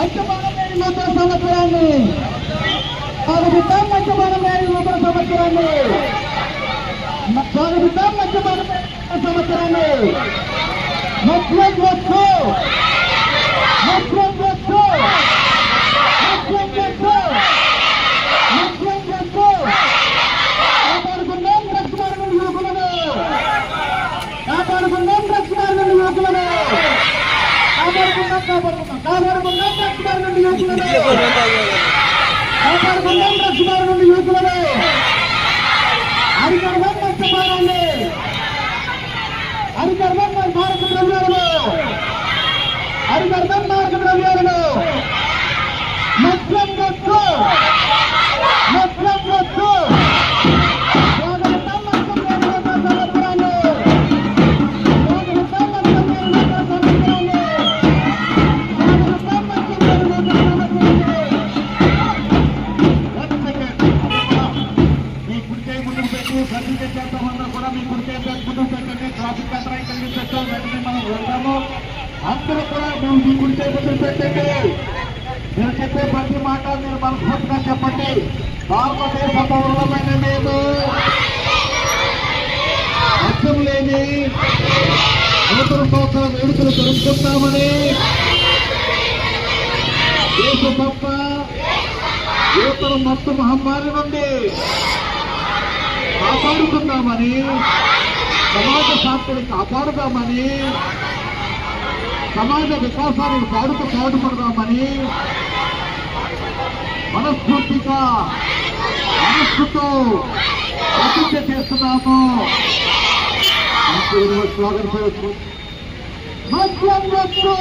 మద్యపానం లేని నూతన సంవత్సరాన్ని స్వాగతిద్దాం. మద్యపానం లేని నూతన సంవత్సరాన్ని స్వాగతిద్దాం. మద్యపానం లేని నూతన సంవత్సరాన్ని మద్యం వద్దు, మద్యం వద్దు, మద్యం వద్దు, మద్యం వద్దు. కాపాడుకుందాం డ్రగ్స్ బారిన యువకులను, కాపాడుకుందాం డ్రగ్స్ బారిన యువకులను, కాపాడుకుందాం డ్రగ్స్ బారిన యువకులను, కాపాడుకుందాం డ్రగ్స్ బారిన యువకులను. అరికడదాం మద్యపానాన్ని, అరికడదాం మారక ద్రవ్యాలను, అరికడదాం మారక ద్రవ్యాలను. మద్యం వద్దు, మద్యం వద్దు. స్వాగతిద్దాం మద్యం లేని నూతన సంవత్సరాన్ని, స్వాగతిద్దాం మద్యం లేని నూతన సంవత్సరాన్ని, స్వాగతిద్దాం మద్యం లేని నూతన సంవత్సరాన్ని. మీ కుడికై ముందుకు పెట్టి సర్టిఫికేట్ చేస్తామన్నా కూడా మీ కుడికై ముందుకు పెట్టండి. ట్రాఫిక్ అంతరాయం కలిగించచ్చు. వెంటనే మనం వెళ్తాము. అందరూ కూడా మేము మీ కుడికై ముందుకు పెట్టండి. మీరు చెప్పే ప్రతి మాట మీరు మనస్ఫూర్తిగా చెప్పండి. భారతదేశ పౌరులమైన మేము మద్యం లేని నూతన సంవత్సరం వేడుకలు జరుపుకుంటామని దేశ తప్ప నూతన మత్తు మహమ్మారి నుండి కాపాడుకుందామని, సమాజ శాంతిని కాపాడుదామని, సమాజ వికాసానికి పాటుపడదామని మనస్ఫూర్తిగా మనస్సుతో ప్రతిజ్ఞ చేస్తున్నాము. స్వాగతం. మద్యం వద్దు.